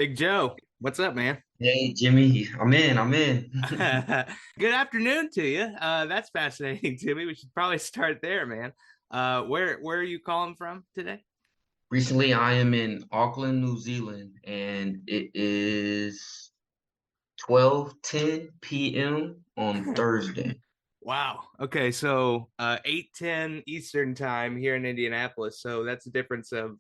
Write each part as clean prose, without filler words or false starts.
Big Joe, what's up, man? Hey Jimmy, I'm in. I'm in. Good afternoon to you. That's fascinating to me. We should probably start there, man. Where are you calling from today? Recently, I am in Auckland, New Zealand, and it is 12:10 p.m. on Thursday. Wow. Okay, so 8:10 Eastern time here in Indianapolis. So that's a difference of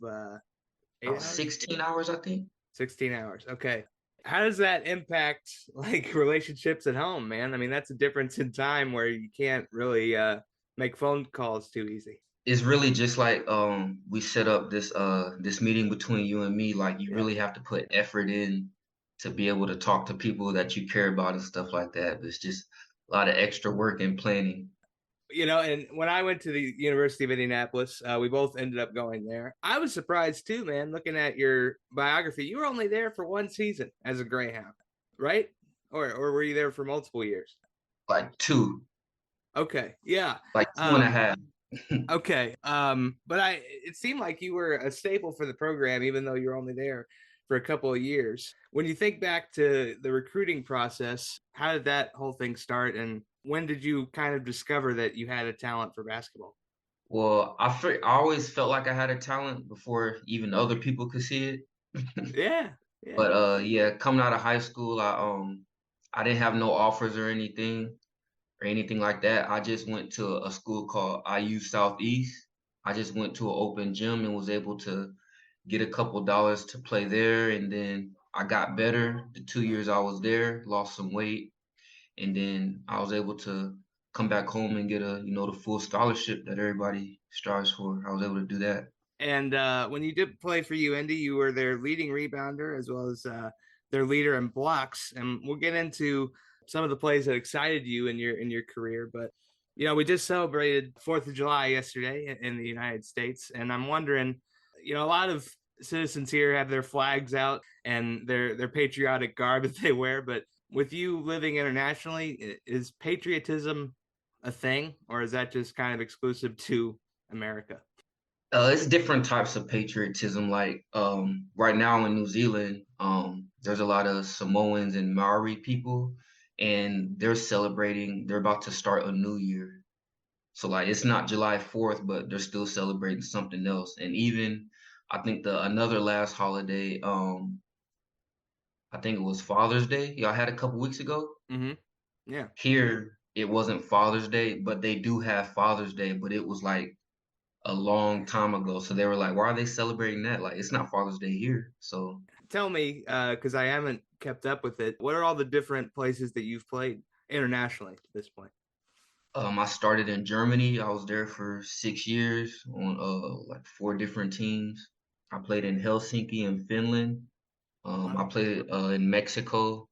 8 hours, 16 hours, I think. 16 hours. Okay. How does that impact like relationships at home, man? I mean, that's a difference in time where you can't really make phone calls too easy. It's really just like we set up this meeting between you and me. Like you Yeah. really have to put effort in to be able to talk to people that you care about and stuff like that. It's just a lot of extra work and planning. And when I went to the University of Indianapolis, we both ended up going there. I was surprised too, man, looking at your biography. You were only there for one season as a Greyhound, right? Or were you there for multiple years? Like two, Okay, yeah. like two and a Um, half. okay. But it seemed like you were a staple for the program, even though you're only there for a couple of years. When you think back to the recruiting process, how did that whole thing start, and when did you kind of discover that you had a talent for basketball? Well, I always felt like I had a talent before even other people could see it. Yeah, yeah. But yeah, coming out of high school, I didn't have no offers or anything like that. I just went to a school called IU Southeast. I just went to an open gym and was able to get a couple dollars to play there, and then I got better. The 2 years I was there, lost some weight, and then I was able to come back home and get the full scholarship that everybody strives for. I was able to do that. And when you did play for UIndy, you were their leading rebounder as well as their leader in blocks. And we'll get into some of the plays that excited you in your career. But we just celebrated Fourth of July yesterday in the United States, and I'm wondering, a lot of citizens here have their flags out and their patriotic garb that they wear. But with you living internationally, is patriotism a thing, or is that just kind of exclusive to America? It's different types of patriotism. Like right now in New Zealand, there's a lot of Samoans and Maori people, and they're celebrating. They're about to start a new year. So like it's not July 4th, but they're still celebrating something else. And even I think the another last holiday, I think it was Father's Day. Y'all had a couple weeks ago. Mm-hmm. Yeah. Here it wasn't Father's Day, but they do have Father's Day, but it was like a long time ago. So they were like, why are they celebrating that? Like, it's not Father's Day here. So Tell me, because I haven't kept up with it, what are all the different places that you've played internationally at this point? I started in Germany. I was there for 6 years on like four different teams. I played in Helsinki and Finland. I Wow. played in Mexico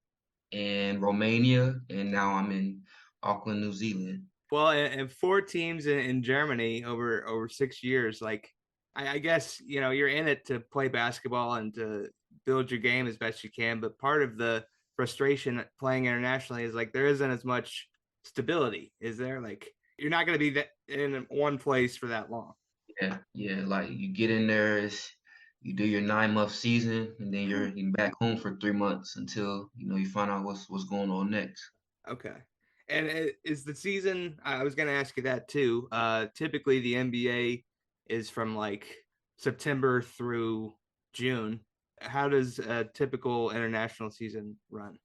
and Romania, and now I'm in Auckland, New Zealand. Well, and four teams in Germany over 6 years. Like, I guess you're in it to play basketball and to build your game as best you can. But part of the frustration playing internationally is like there isn't as much stability, is there? Like, you're not going to be in one place for that long. Yeah, yeah. Like you get in there, you do your 9 month season, and then you're back home for 3 months until you find out what's going on next. Okay. And is the season, I was going to ask you that too. Typically, the NBA is from like September through June. How does a typical international season run?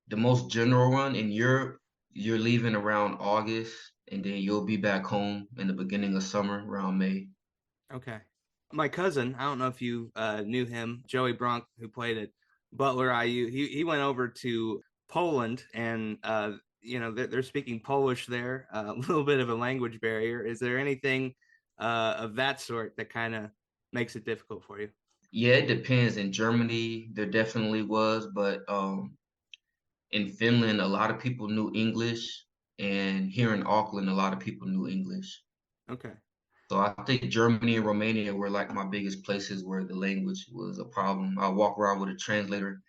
The most general one in Europe, you're leaving around August, and then you'll be back home in the beginning of summer around May. Okay. My cousin, I don't know if you knew him, Joey Bronk, who played at Butler IU. He went over to Poland, and they're speaking Polish there. A little bit of a language barrier. Is there anything of that sort that kind of makes it difficult for you? Yeah, it depends. In Germany, there definitely was, but in Finland, a lot of people knew English, and here in Auckland, a lot of people knew English. Okay. So I think Germany and Romania were like my biggest places where the language was a problem. I walk around with a translator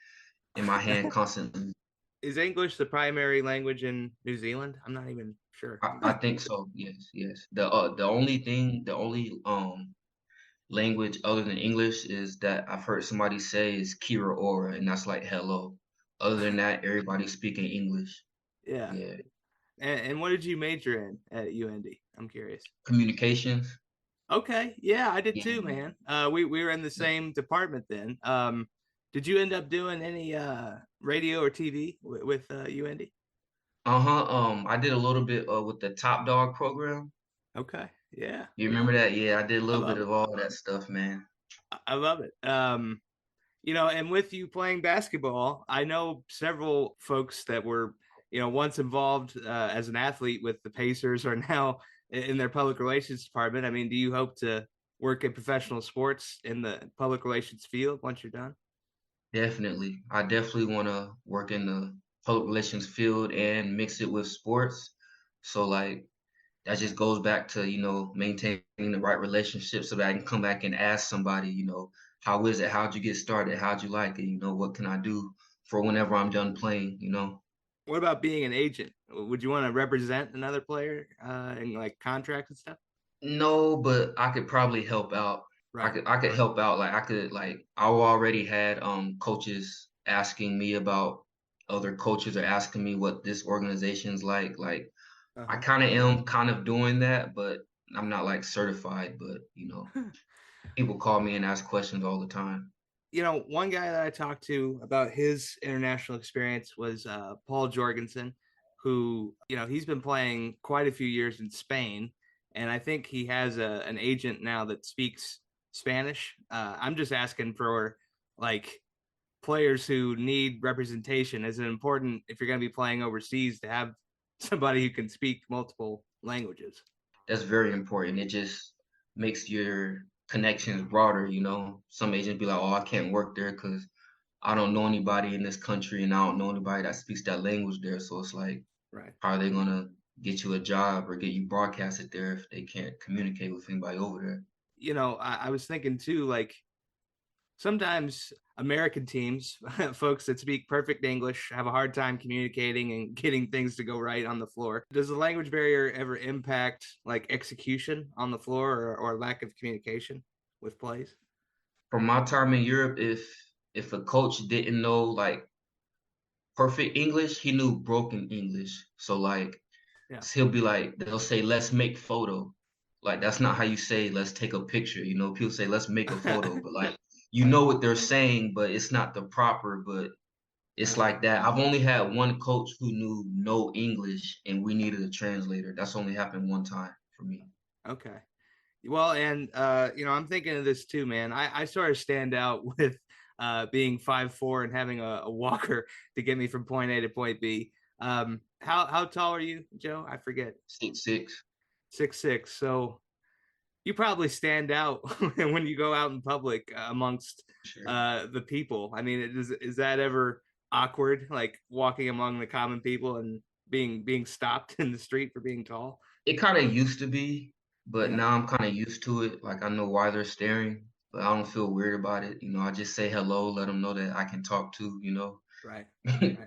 in my hand constantly. Is English the primary language in New Zealand? I'm not even sure. I think so. Yes, yes. The only language other than English is that I've heard somebody say is Kira Ora, and that's like hello. Other than that, everybody's speaking English. Yeah. Yeah. And what did you major in at UND? I'm curious. Communications. Okay. Yeah, I did too, Yeah. man. We were in the same department then. Did you end up doing any radio or TV with UND? Uh-huh. I did a little bit with the Top Dog program. Okay. Yeah. You remember that? Yeah, I did a I little bit love of it. all that stuff, man. I love it. And with you playing basketball, I know several folks that were, once involved as an athlete with the Pacers are now in their public relations department. I mean, do you hope to work in professional sports in the public relations field once you're done? Definitely. I definitely want to work in the public relations field and mix it with sports. So like that just goes back to, maintaining the right relationship so that I can come back and ask somebody, how is it? How'd you get started? How'd you like it? What can I do for whenever I'm done playing? What about being an agent? Would you want to represent another player in like contracts and stuff? No, but I could probably help out. I Right. could I could help out. I already had coaches asking me about other coaches or asking me what this organization's like. Like I Uh-huh. kind of am kind of doing that, but I'm not like certified, but people call me and ask questions all the time. One guy that I talked to about his international experience was Paul Jorgensen, who, he's been playing quite a few years in Spain. And I think he has an agent now that speaks Spanish. I'm just asking for like players who need representation. Is it important if you're going to be playing overseas to have somebody who can speak multiple languages? That's very important. It just makes your connections broader. Some agents be like, "Oh, I can't work there because I don't know anybody in this country and I don't know anybody that speaks that language there." So it's like, Right. how are they gonna get you a job or get you broadcasted there if they can't communicate with anybody over there? I was thinking too, like sometimes American teams, folks that speak perfect English, have a hard time communicating and getting things to go right on the floor. Does the language barrier ever impact like execution on the floor or lack of communication with plays? From my time in Europe, if a coach didn't know like perfect English, he knew broken English. So like Yeah. he'll be like, they'll say, "Let's make photo." Like that's not how you say, "Let's take a picture." People say, "Let's make a photo," but like what they're saying, but it's not the proper. But it's uh, like that. I've only had one coach who knew no English, and we needed a translator. That's only happened one time for me. okay. Well, and I'm thinking of this too, man. I sort of stand out with being 5'4" and having a walker to get me from point A to point B. How tall are you, Joe? I forget. 6'6". 6'6". So you probably stand out when you go out in public amongst Sure. the people. I mean, is that ever awkward, like walking among the common people and being stopped in the street for being tall? It kind of used to be, but Yeah, now I'm kind of used to it. Like I know why they're staring, but I don't feel weird about it. I just say hello, let them know that I can talk to. right, right.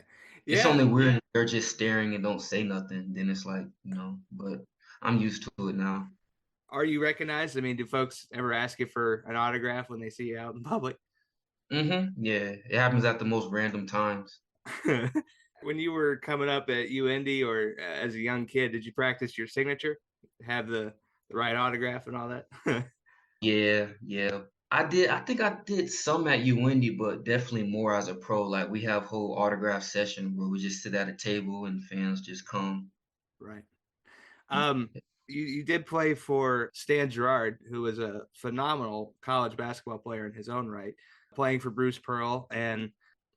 It's Yeah. only weird if they're just staring and don't say nothing. Then it's like, but I'm used to it now. Are you recognized? I mean, do folks ever ask you for an autograph when they see you out in public? Yeah, it happens at the most random times. When you were coming up at UND or as a young kid, did you practice your signature, have the right autograph and all that? Yeah, yeah. I did. I think I did some at UIndy, but definitely more as a pro. Like we have whole autograph session where we just sit at a table and fans just come. Right. Um, you did play for Stan Gerard, who was a phenomenal college basketball player in his own right, playing for Bruce Pearl. And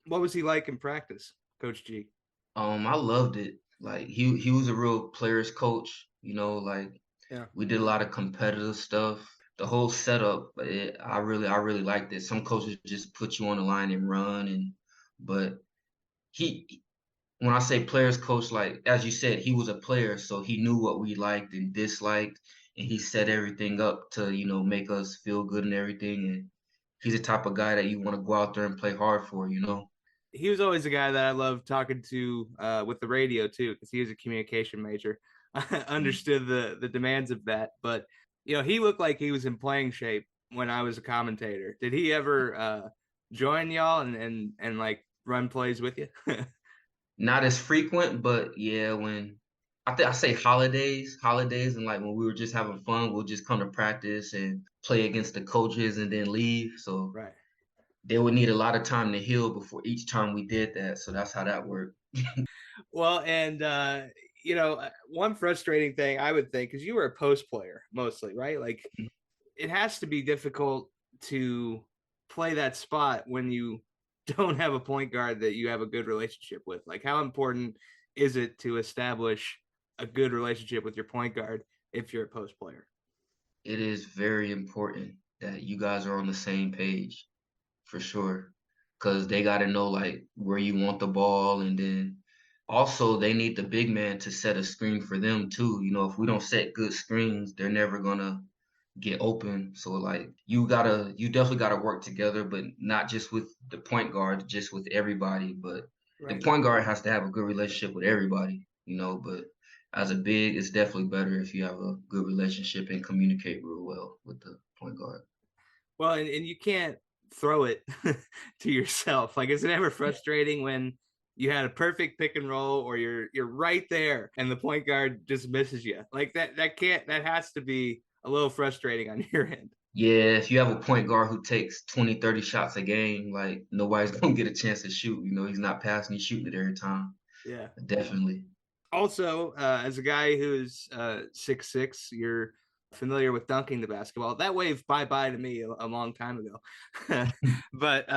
what was he like in practice, Coach G? I loved it. Like he was a real players coach. Like Yeah. we did a lot of competitive stuff. The whole setup, I really liked it. Some coaches just put you on the line and run, but he when I say players coach, like as you said, he was a player, so he knew what we liked and disliked, and he set everything up to make us feel good and everything. And he's the type of guy that you want to go out there and play hard for. He was always a guy that I loved talking to with the radio too, because he was a communication major. I Mm. understood the demands of that, but he looked like he was in playing shape when I was a commentator. Did he ever join y'all and like run plays with you? Not as frequent, but yeah, when I think I say holidays, and like when we were just having fun, we'll just come to practice and play against the coaches and then leave. So Right. they would need a lot of time to heal before each time we did that. So that's how that worked. Well, and one frustrating thing I would think, because you were a post player mostly, right? Like it has to be difficult to play that spot when you don't have a point guard that you have a good relationship with. Like, how important is it to establish a good relationship with your point guard if you're a post player? It is very important that you guys are on the same page for sure, because they got to know like where you want the ball, and then also they need the big man to set a screen for them too. You know, if we don't set good screens, they're never gonna get open. So like you definitely gotta work together, but not just with the point guard, just with everybody. But the Right. point guard has to have a good relationship with everybody, you know, but as a big, it's definitely better if you have a good relationship and communicate real well with the point guard. Well, and you can't throw it to yourself. Like, is it ever frustrating when you had a perfect pick and roll, or you're right there and the point guard just misses you? Like that has to be a little frustrating on your end. Yeah, if you have a point guard who takes 20, 30 shots a game, like nobody's gonna get a chance to shoot. You know, he's not passing, he's shooting it every time. Yeah. Definitely. Also, as a guy who's 6'6", you're familiar with dunking the basketball. That wave bye bye to me a long time ago. But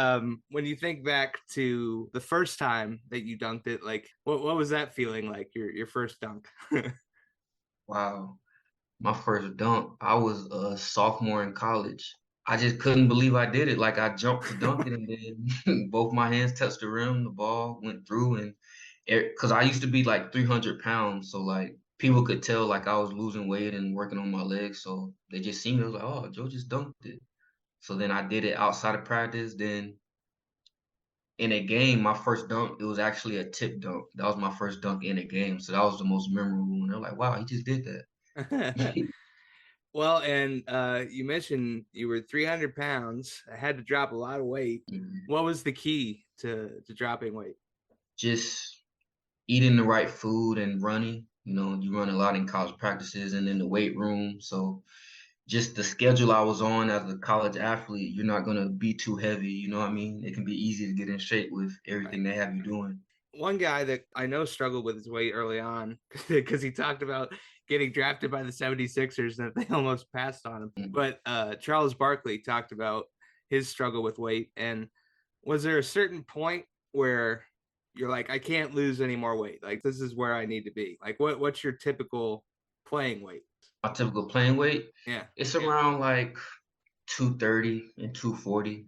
when you think back to the first time that you dunked it, like what was that feeling like? Your first dunk? Wow. My first dunk, I was a sophomore in college. I just couldn't believe I did it. Like I jumped to dunk it, and then both my hands touched the rim, the ball went through, and because I used to be like 300 pounds, so like people could tell like I was losing weight and working on my legs, so they just seen me. I was like, oh, Joe just dunked it. So then I did it outside of practice. Then in a game, my first dunk, it was actually a tip dunk. That was my first dunk in a game, so that was the most memorable. And they're like, wow, he just did that. Well, and you mentioned you were 300 pounds. I had to drop a lot of weight. What was the key to dropping weight? Just eating the right food and running. You know, you run a lot in college practices and in the weight room. So just the schedule I was on as a college athlete, you're not gonna be too heavy. You know what I mean? It can be easy to get in shape with Right. everything they have you doing. One guy that I know struggled with his weight early on because he talked about getting drafted by the 76ers and that they almost passed on him. Mm. But Charles Barkley talked about his struggle with weight. And was there a certain point where you're like, I can't lose any more weight? Like, this is where I need to be. Like, what's your typical playing weight? My typical playing weight, Yeah. it's around like 230 and 240.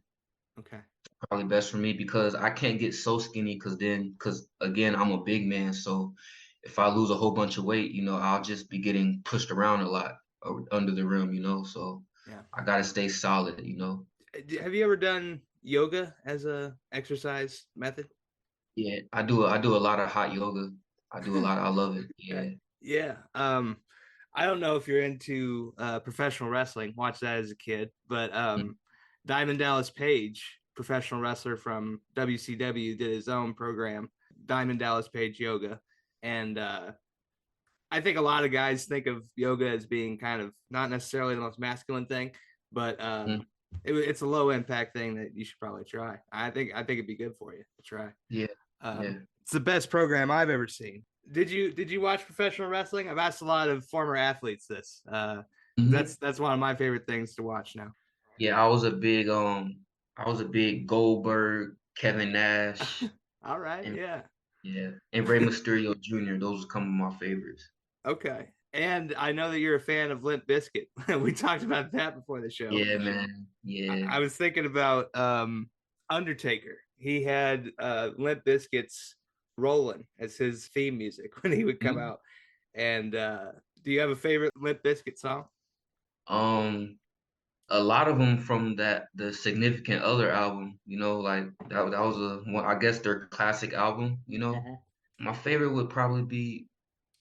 Okay. Probably best for me because I can't get so skinny because again, I'm a big man. So if I lose a whole bunch of weight, you know, I'll just be getting pushed around a lot under the rim, you know. So Yeah. I gotta stay solid, you know. Have you ever done yoga as a exercise method? Yeah, I do a lot of hot yoga. I love it. Okay. Yeah. Yeah. I don't know if you're into professional wrestling. Watched that as a kid, but Diamond Dallas Page, professional wrestler from WCW, did his own program, Diamond Dallas Page Yoga, and I think a lot of guys think of yoga as being kind of not necessarily the most masculine thing, but Mhm. it's a low impact thing that you should probably try. I think it'd be good for you to try. Yeah. Yeah. It's the best program I've ever seen. Did you watch professional wrestling? I've asked a lot of former athletes this. Mhm. That's one of my favorite things to watch now. Yeah, I was a big Goldberg, Kevin Nash, All right, and yeah, yeah, and Rey Mysterio Jr. Those are some of my favorites. okay. And I know that you're a fan of Limp Bizkit. We talked about that before the show. Yeah, man. Yeah. I was thinking about Undertaker. He had Limp Bizkit's "Rollin" as his theme music when he would come Mhm. out. And do you have a favorite Limp Bizkit song? Um, a lot of them from the Significant Other album, you know, like that was I guess their classic album, you know. Mhm. My favorite would probably be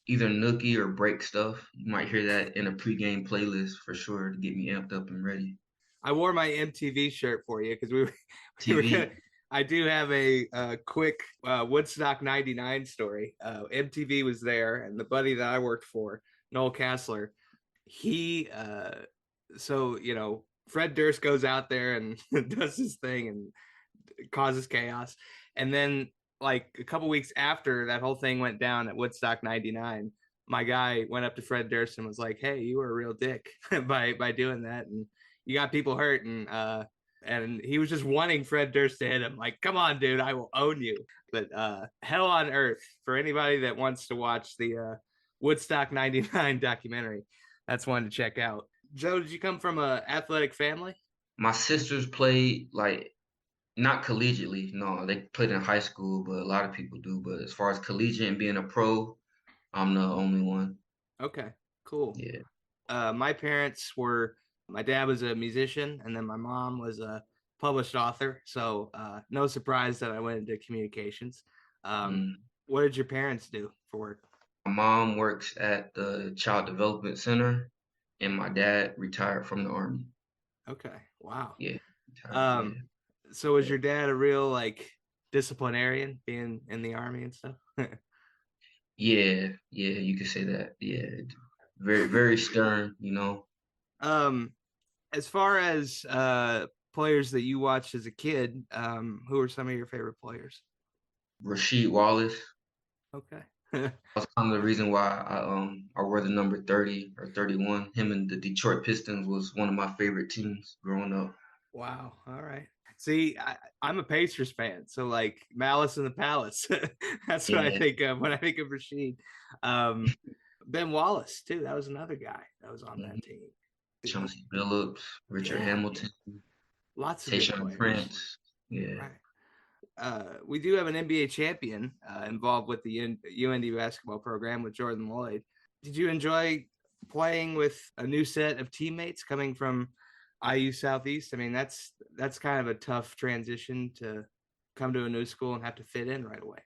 either Nookie or Break Stuff. You might hear that in a pregame playlist for sure to get me amped up and ready. I wore my MTV shirt for you because we were we were gonna. TV. I do have a quick Woodstock '99 story. MTV was there, and the buddy that I worked for, Noel Castler, he so Fred Durst goes out there and does his thing and causes chaos, and then like a couple weeks after that whole thing went down at Woodstock '99, my guy went up to Fred Durst and was like, "Hey, you were a real dick by doing that, and you got people hurt." And he was just wanting Fred Durst to hit him. Like, come on, dude, I will own you. But hell on earth for anybody that wants to watch the Woodstock '99 documentary. That's one to check out. Joe, did you come from a athletic family? My sisters played like not collegiately. No, they played in high school, but a lot of people do. But as far as collegiate and being a pro, I'm the only one. Okay, cool. Yeah. My parents were, my dad was a musician, and then my mom was a published author. So no surprise that I went into communications. Um, Mm. what did your parents do for work? My mom works at the Child Development Center, and my dad retired from the Army. Okay, wow. Yeah, retired. Yeah. Um, so was Yeah. your dad a real like disciplinarian, being in the army and stuff? Yeah, yeah, you could say that. Yeah, very, very stern, you know. um, as far as players that you watched as a kid, who are some of your favorite players? Rasheed Wallace. Okay. That's kind of the reason why I wore the number 30 or 31. Him and the Detroit Pistons was one of my favorite teams growing up. Wow. All right. See, I'm a Pacers fan, so like Malice in the Palace. That's what I Yeah, think of when I think of Rashid. Um, Ben Wallace too. That was another guy that was on that mhm. team. Chauncey Billups, Richard Yeah, Hamilton, lots of good Tayshaun players. Prince. Yeah. Right. We do have an NBA champion involved with the UND basketball program with Jordan Lloyd. Did you enjoy playing with a new set of teammates coming from IU Southeast? I mean, that's kind of a tough transition to come to a new school and have to fit in right away.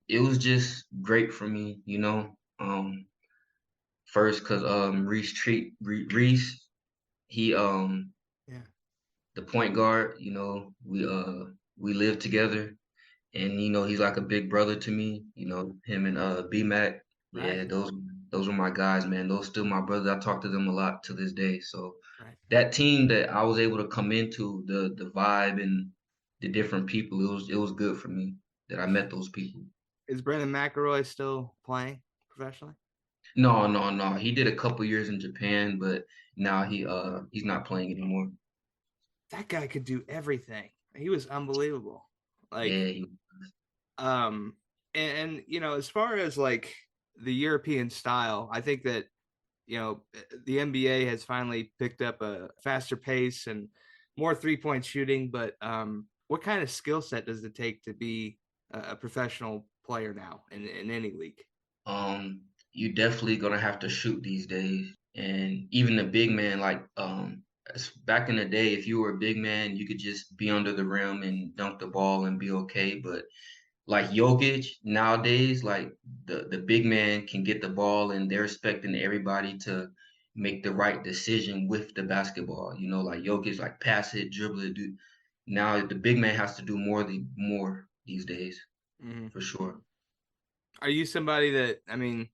It was just great for me, you know. First, cause Reese, he Yeah. the point guard, you know, we live together, and you know he's like a big brother to me. You know him and B Mac, yeah, Right. those were my guys, man. Those still my brothers. I talk to them a lot to this day. So Right. that team that I was able to come into, the vibe and the different people, it was good for me that I met those people. Is Brendan McElroy still playing professionally? No, no, no. He did a couple years in Japan, but now he's not playing anymore. That guy could do everything. He was unbelievable. Like, Yeah, um, and as far as like the European style, I think that the NBA has finally picked up a faster pace and more 3-point shooting. But what kind of skill set does it take to be a professional player now in any league? you definitely gonna have to shoot these days. And even the big man, like back in the day, if you were a big man, you could just be under the rim and dunk the ball and be okay. But like Jokic nowadays, like the big man can get the ball and they're expecting everybody to make the right decision with the basketball. You know, like Jokic, like pass it, dribble it, do. Now the big man has to do more these days Mm-hmm. for sure. Are you somebody that, I mean,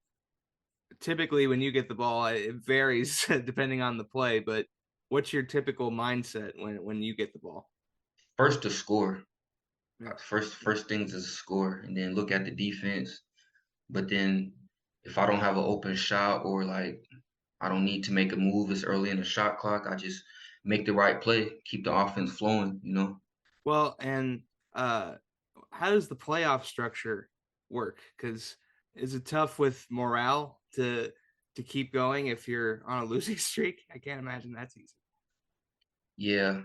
typically when you get the ball, it varies depending on the play, but what's your typical mindset when you get the ball? First to score. Yeah. First things is score, and then look at the defense. But then if I don't have an open shot or like I don't need to make a move, it's early in the shot clock. I just make the right play, keep the offense flowing. You know. Well, and uh, how does the playoff structure work? Because is it tough with morale to keep going if you're on a losing streak? I can't imagine that's easy. Yeah,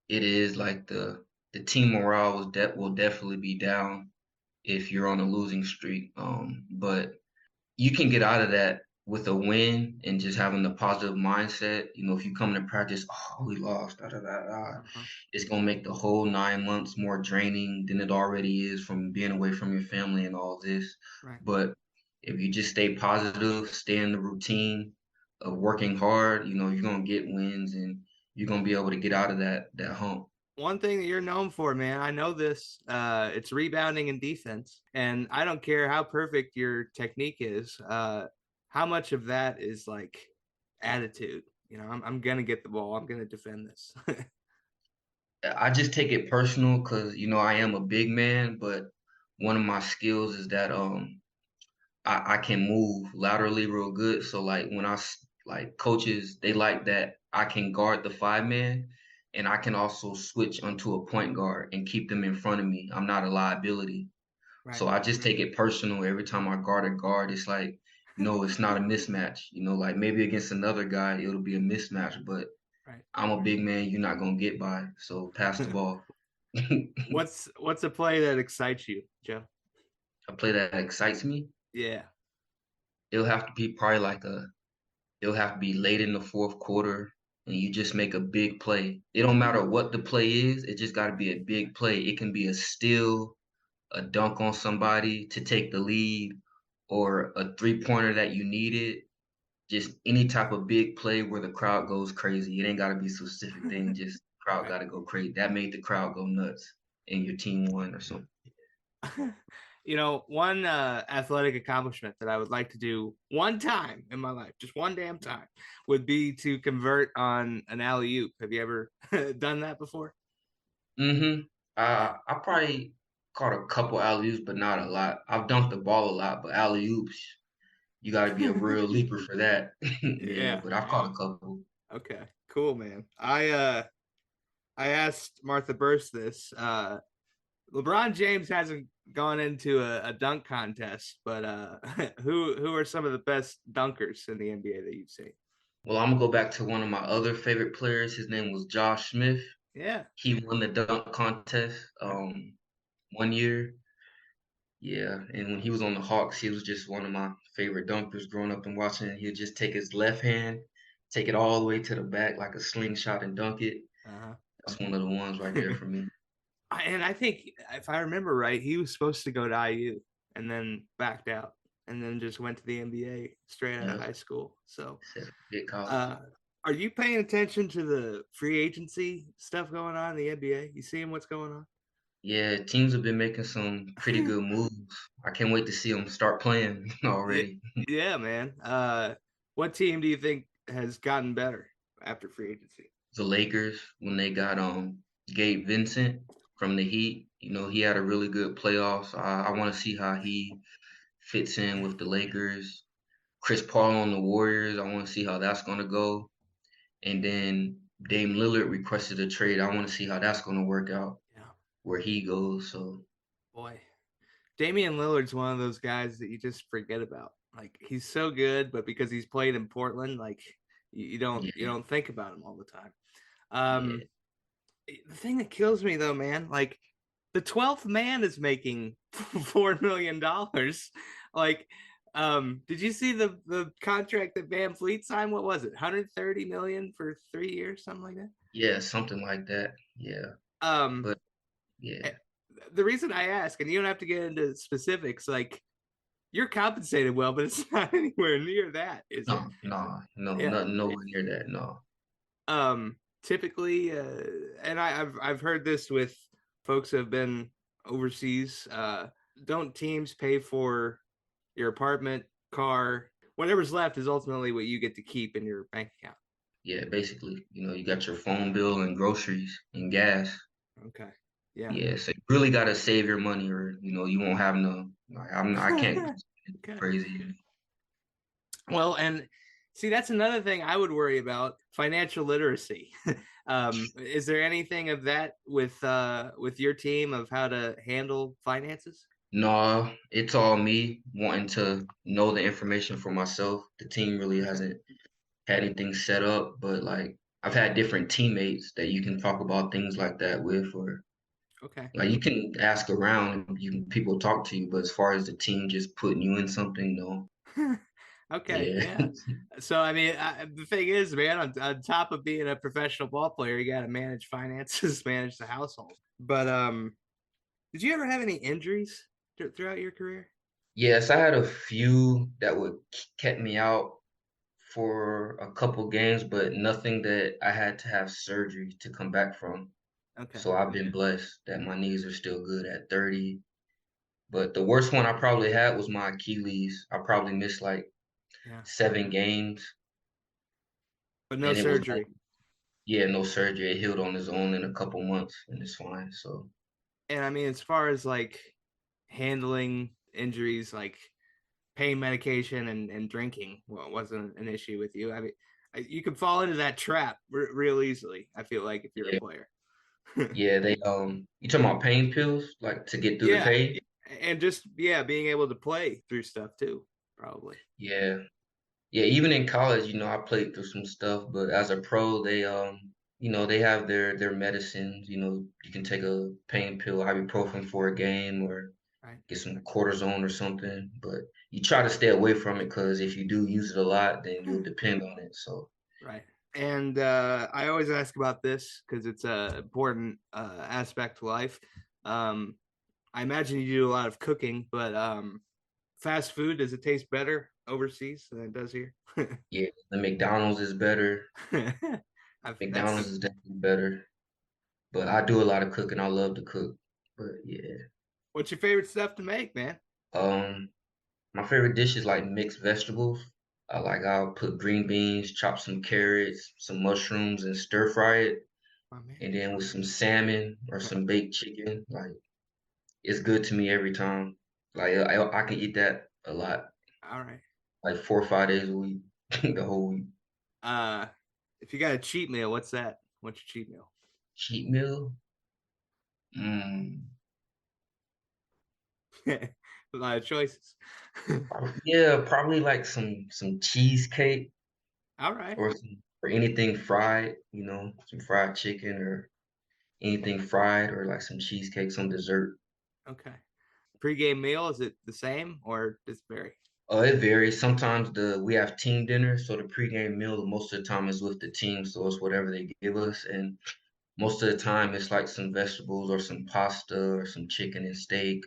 it is like the team morale will definitely be down if you're on a losing streak. But you can get out of that with a win and just having the positive mindset. You know, if you come to practice, oh, we lost, da da da da, Uh-huh. it's gonna make the whole 9 months more draining than it already is from being away from your family and all this. Right. But if you just stay positive, stay in the routine of working hard, you know, you're gonna get wins and you're gonna be able to get out of that hump. One thing that you're known for, man, I know this. It's rebounding and defense, and I don't care how perfect your technique is. How much of that is like attitude? You know, I'm gonna get the ball. I'm gonna defend this. I just take it personal because I am a big man, but one of my skills is that I can move laterally real good. So like when like coaches, they like that I can guard the 5 man and I can also switch onto a point guard and keep them in front of me. I'm not a liability. Right. So I just take it personal every time I guard a guard. It's like, no, it's not a mismatch. Like maybe against another guy, it'll be a mismatch, but Right. I'm a big man. You're not gonna get by. So pass the ball. What's a play that excites you, Joe? A play that excites me, Yeah. it'll have to be probably it'll have to be late in the fourth quarter and you just make a big play. It don't matter what the play is, it just gotta be a big play. It can be a steal, a dunk on somebody to take the lead, or a 3-pointer that you needed. Just any type of big play where the crowd goes crazy. It ain't gotta be a specific thing, just crowd Right. gotta go crazy. That made the crowd go nuts and your team won or something. You know, one athletic accomplishment that I would like to do one time in my life, just one damn time, would be to convert on an alley oop. Have you ever done that before? Mm-hmm. Yeah. I probably caught a couple alley-oops, but not a lot. I've dunked the ball a lot, but alley-oops, you got to be a real leaper for that. Yeah, Yeah. but I've caught a couple. Okay. Cool, man. I asked Martha Burst this. LeBron James hasn't gone into a dunk contest, but who are some of the best dunkers in the NBA that you've seen? Well, I'm gonna go back to one of my other favorite players. His name was Josh Smith. Yeah. He won the dunk contest Right. 1 year. Yeah, and when he was on the Hawks, he was just one of my favorite dunkers growing up and watching. He'd just take his left hand, take it all the way to the back like a slingshot and dunk it. Uh-huh. That's one of the ones right there for me. And I think if I remember right, he was supposed to go to IU and then backed out and then just went to the NBA straight out of Yeah, high school. So, said big college. uh, are you paying attention to the free agency stuff going on in the NBA? You seeing what's going Yeah, teams have been making some pretty on? good moves. I can't wait to see them start playing Yeah, already. yeah, man. What team do you think has gotten better after free agency? The Lakers, when they got Gabe Vincent from the Heat, he had a really good playoffs. I want to see how he fits in with the Lakers. Chris Paul on the Warriors, I want to see how that's going to go. And then Dame Lillard requested a trade. I want to see how that's going to work out Yeah, where he goes. So boy. Damian Lillard's one of those guys that you just forget about. Like he's so good, but because he's played in Portland, like you yeah, don't think about him all the time. yeah, The thing that kills me though, man, like the 12th man is making $4 million. Like, did you see the contract that Van Fleet signed? What was it? 130 million for 3 years, something like that. yeah, something like that. Yeah, Um, but yeah. eh, the reason I ask, and you don't have to get into specifics, like you're compensated well, but it's not anywhere near that, is it? No, no, no, Yeah. nothing nowhere near that. No. Typically, and I've heard this with folks who have been overseas. Don't teams pay for your apartment, car? Whatever's left is ultimately what you get to keep in your bank account. Yeah, basically, you got your phone bill and groceries and gas. Okay. Yeah. Yeah, so you really gotta save your money, or you won't have no. Like, I can't Okay. crazy. Well, and see, that's another thing I would worry about: financial literacy. Is there anything of that with your team of how to handle finances? No, it's all me wanting to know the information for myself. The team really Okay. hasn't had anything set up, but like I've had different teammates that you can talk about things like that with, or Okay. like you can ask around, and people talk to you, but as far as the team just putting you in something, no. Okay. Yeah. Yeah. So I mean, the thing is, man, on top of being a professional ball player, you got to manage finances, manage the household. But did you ever have any injuries throughout your career? Yes, I had a few that would kept me out for a couple games, but nothing that I had to have surgery to come back from. Okay. So I've been blessed that my knees are still good at 30. But the worst one I probably had was my Achilles. I probably missed like Yeah. 7 games, But no and it was like, surgery. yeah, no surgery. It healed on its own in a couple months, and it's fine. So And I mean, as far as like handling injuries, like pain medication and drinking wasn't an issue with you. I mean, you can fall into that trap real easily. I feel like if you're a yeah, player. yeah. You talking about pain pills, like to get through the Yeah, pain? and just yeah, being able to play through stuff too, probably. Yeah, yeah. Even in college, I played through some stuff, but as a pro, they have their medicines. You can take a pain pill, ibuprofen for a game, or Right, get some cortisone or something. But you try to stay away from it because if you do use it a lot, then you'll depend on it. So right. And I always ask about this because it's a important aspect to life. Um, I imagine you do a lot of cooking, but fast food, does it taste better overseas than it does here? yeah, the McDonald's is better. McDonald's That's is definitely better. But I do a lot of cooking. I love to cook. But yeah. what's your favorite stuff to make, man? Um, my favorite dish is like mixed vegetables. I'll put green beans, chop some carrots, some mushrooms, and stir fry it, Oh man. and then with some salmon or some baked chicken. Like it's good to me every time. Like I can eat that a lot, All right. like 4 or 5 days a week, the whole week. Uh, if you got a cheat meal, what's that? What's your cheat meal? Cheat meal? Mm, A lot of choices. yeah, probably like some cheesecake All right. or anything fried. Some fried chicken or anything fried or like some cheesecake, some dessert. Okay. Pre-game meal, is it the same or does it vary? It varies. Sometimes we have team dinner, so the pregame meal most of the time is with the team, so it's whatever they give us. And most of the time it's like some vegetables or some pasta or some chicken and steak,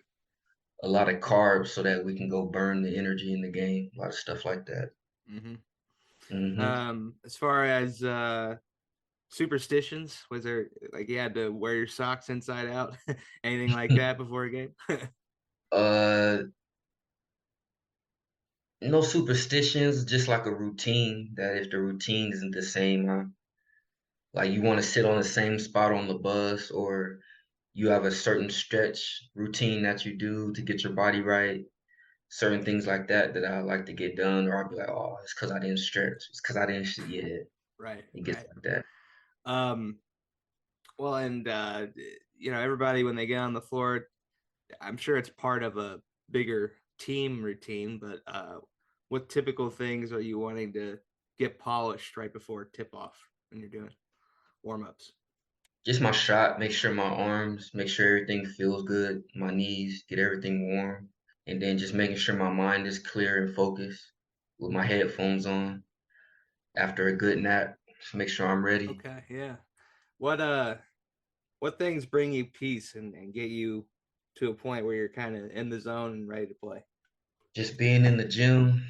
a lot of carbs so that we can go burn the energy in the game, a lot of stuff like that. Hmm. Hmm. As far as superstitions, was there like you had to wear your socks inside out, anything like that before a game? uh, no superstitions, just like a routine that if the routine isn't the same, like you want to sit on the same spot on the bus or you have a certain stretch routine that you do to get your body right, certain things like that I like to get done, or I'll be like, oh, it's because I didn't stretch. It's because I didn't, yeah, Right, it gets right. like that. Um, well, and everybody when they get on the floor, I'm sure it's part of a bigger team routine, but what typical things are you wanting to get polished right before tip off when you're doing warm ups? Just my shot, make sure my arms, make sure everything feels good, my knees, get everything warm, and then just making sure my mind is clear and focused with my headphones on after a good nap. Just make sure I'm ready. Okay, yeah. What what things bring you peace and get you to a point where you're kind of in the zone and ready to play? Just being in the gym,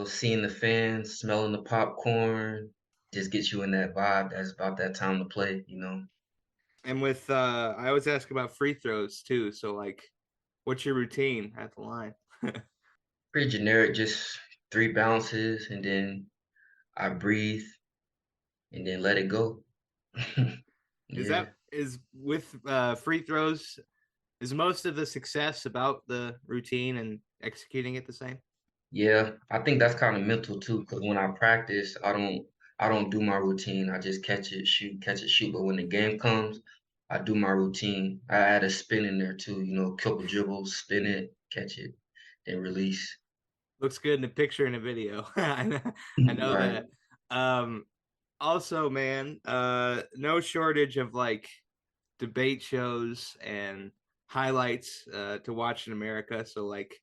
seeing the fans, smelling the popcorn, just gets you in that vibe. That's about that time to play. And with I always ask about free throws too. So like what's your routine at the line? Pretty generic, just 3 bounces, and then I breathe, and then let it go. Is Yeah. that is with free throws, is most of the success about the routine and executing it the same? Yeah, I think that's kind of mental too, because when I practice, I don't do my routine. I just catch it, shoot, catch it, shoot. But when the game comes, I do my routine. I add a spin in there too, couple dribbles, spin it, catch it, then release. Looks good in a picture and a video. I know Right. that. Um, also, man, no shortage of like debate shows and highlights to watch in America. So, like,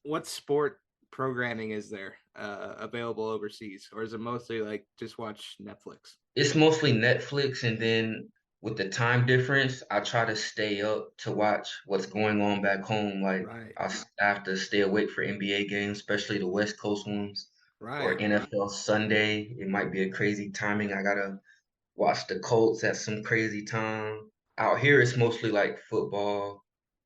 what sport programming is there available overseas, or is it mostly like just watch Netflix? It's mostly Netflix, and then with the time difference, I try to stay up to watch what's going on back home. Like Right. I have to stay awake for NBA games, especially the West Coast ones. or Right. NFL Sunday. It might be a crazy timing. I gotta watch the Colts at some crazy time. Out here, it's mostly like football.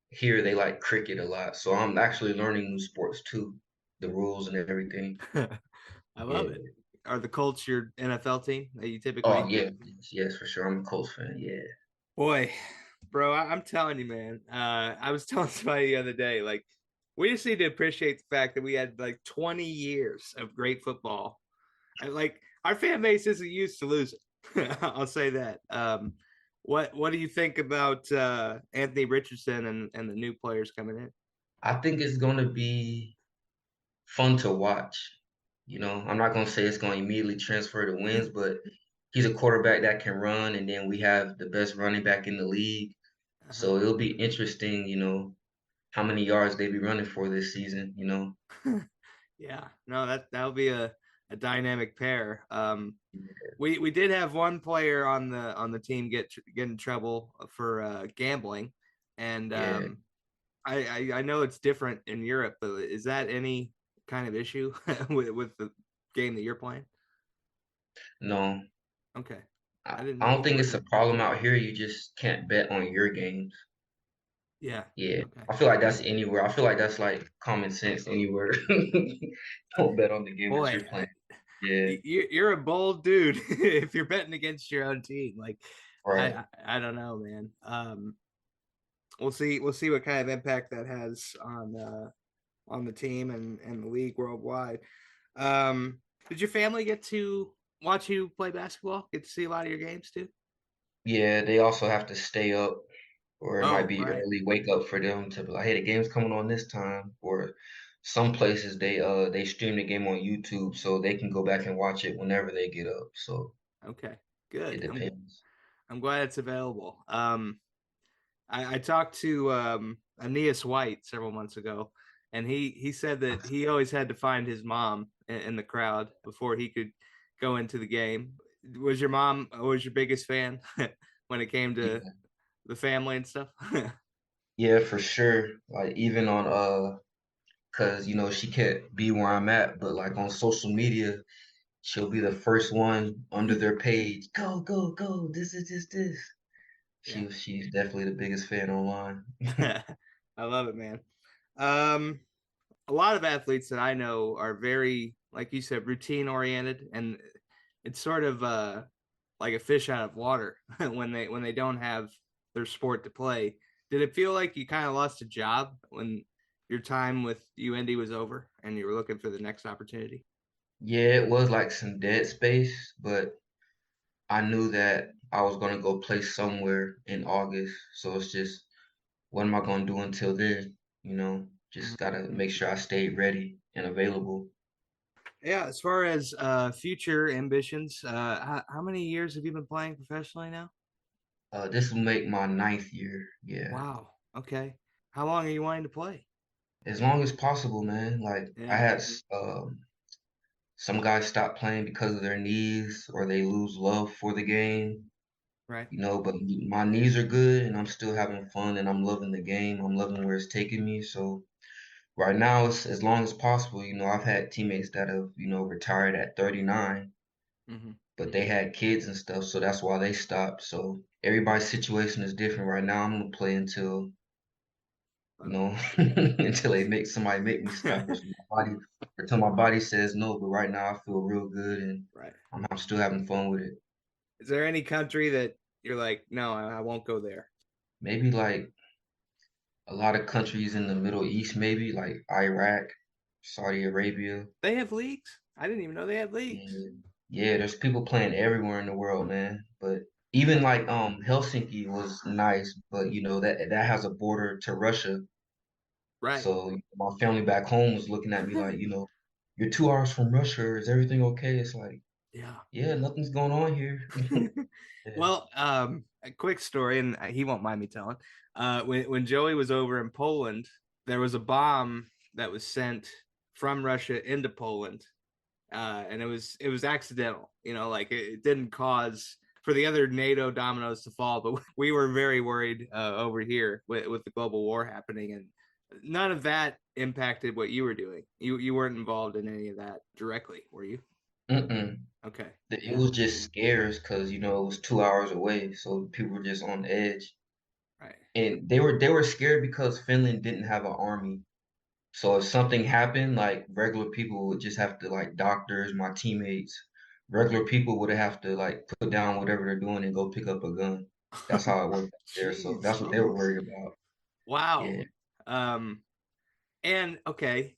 Here, they like cricket a lot. So I'm actually learning new sports too, the rules and everything. I love it. Yeah. Are the Colts your NFL team that you Oh, typically? yeah. Yes, for sure. I'm a Colts fan. Yeah. Boy, bro, I'm telling you, man. I was telling somebody the other day, like, we just need to appreciate the fact that we had like 20 years of great football. And like our fan base isn't used to losing. I'll say that. What do you think about Anthony Richardson and the new players coming in? I think it's going to be fun to watch. I'm not going to say it's going to immediately transfer to wins, but he's a quarterback that can run, and then we have the best running back in the league. Uh-huh. So it'll be interesting, how many yards they be running for this season. Yeah, no, that'll be a dynamic pair. We did have one player on the team get in trouble for gambling, and Yeah, I know it's different in Europe, but is that any kind of issue with the game that you're playing? no, Okay, I, I didn't I know don't if you think were. it's a problem out here. You just can't bet on your games. Yeah. Yeah, Okay. I feel like that's anywhere. I feel like that's like common sense anywhere. Don't bet on the game that Boy, you're playing. Yeah, you're a bold dude if you're betting against your own team. Like, right. I don't know, man. We'll see what kind of impact that has on the team and the league worldwide. Um, did your family get to watch you play basketball? Get to see a lot of your games too? Yeah, they also have to stay up, or it might Oh, be right. early wake up for them to be like, hey, the game's coming on this time. Or some places they stream the game on YouTube so they can go back and watch it whenever they get up. So Okay. it Good. depends. I'm glad it's available. I talked to Aeneas White several months ago, and he said that he always had to find his mom in the crowd before he could go into the game. Was your mom always your biggest fan when it came to Yeah, the family and stuff? yeah, for sure. Like even on cause she can't be where I'm at, but like on social media, she'll be the first one under their page. Go, go, go. This is this. Yeah, She's definitely the biggest fan online. I love it, man. Um, a lot of athletes that I know are very, like you said, routine oriented, and it's sort of like a fish out of water when they don't have their sport to play. Did it feel like you kind of lost a job when your time with UND was over and you were looking for the next opportunity? Yeah, it was like some dead space, but I knew that I was gonna go play somewhere in August. So it's just what am I gonna do until then? Just Mhm. gotta make sure I stay ready and available. Yeah, as far as future ambitions, how many years have you been playing professionally now? This will make my ninth year. Yeah. Wow. Okay. How long are you wanting to play? As long as possible, man. Like I Yeah. had some guys stop playing because of their knees or they lose love for the game, Right. but my knees are good and I'm still having fun and I'm loving the game. I'm loving where it's taking me. So right now, it's as long as possible. I've had teammates that have, retired at 39, Hmm. but they had kids and stuff, so that's why they stopped. So everybody's situation is different. Right now, I'm gonna play until, Love until somebody make me stop, or until my body says no. But right now, I feel real good and it. Right. I'm still having fun with it. Is there any country that you're like, no, I won't go there? Maybe like a lot of countries in the Middle East, maybe like Iraq, Saudi Arabia. They have leagues. I didn't even know they had leagues. Yeah, yeah, there's people playing everywhere in the world, man. But even like Helsinki was nice, but that has a border to Russia. Right. So my family back home was looking at me like, you're 2 hours from Russia. Is everything okay? It's like, Yeah. yeah, nothing's going on here. Yeah. Well, a quick story, and he won't mind me telling. When Joey was over in Poland, there was a bomb that was sent from Russia into Poland, and it was accidental. Like it didn't cause for the other NATO dominoes to fall, but we were very worried over here with the global war happening, and None of that impacted what you were doing. You weren't involved in any of that directly, were you? Mm-mm. Okay. It Yeah. was just scares because it was 2 hours away, so people were just on edge, Right. and they were scared because Finland didn't have an army. So if something happened, like regular people would just have to, like doctors, my teammates, regular people would have to like put down whatever they're doing and go pick up a gun. That's how it worked there. So Jeez that's what they were Louise. worried about. Wow. Yeah, Um, and okay,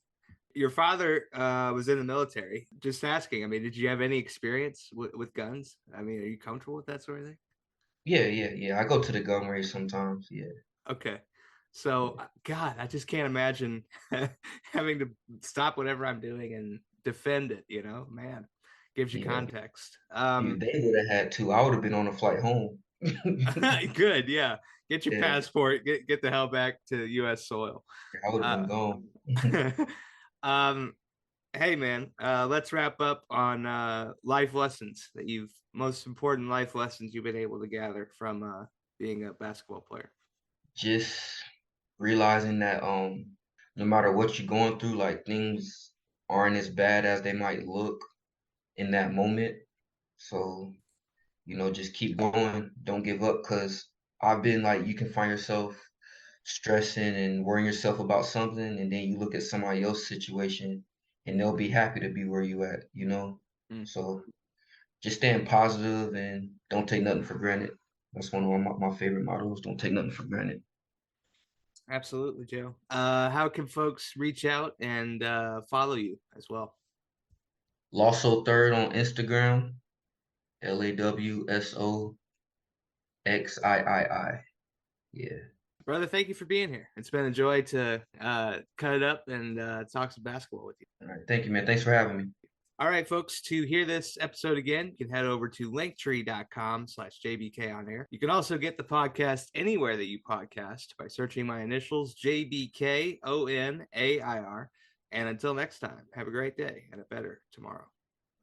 your father was in the military. Just asking. I mean, did you have any experience with guns? I mean, are you comfortable with that sort of thing? yeah. I go to the gun range sometimes. Yeah, Okay. So, yeah, God, I just can't imagine having to stop whatever I'm doing and defend it, man, gives you yeah. context. If they would have had to, I would have been on a flight home. Good. Yeah. Get your Yeah, passport, get the hell back to US soil. I would have Uh, been gone. um, hey man, let's wrap up on life lessons that most important life lessons you've been able to gather from being a basketball player. Just realizing that no matter what you're going through, like things aren't as bad as they might look in that moment. So, just keep going. Don't give up because I've been like, you can find yourself stressing and worrying yourself about something, and then you look at somebody else's situation and they'll be happy to be where you at. Mm, So just staying positive and don't take nothing for granted. That's one of my favorite mottos. Don't take nothing for granted. absolutely, Joe. How can folks reach out and follow you as well? Lawso third on Instagram, LAWSOXIII. Yeah. Brother, thank you for being here. It's been a joy to cut it up and talk some basketball with you. All right. Thank you, man. Thanks for having me. All right, folks, to hear this episode again, you can head over to linktree.com/JBK on air. You can also get the podcast anywhere that you podcast by searching my initials, JBKONAIR. And until next time, have a great day and a better tomorrow.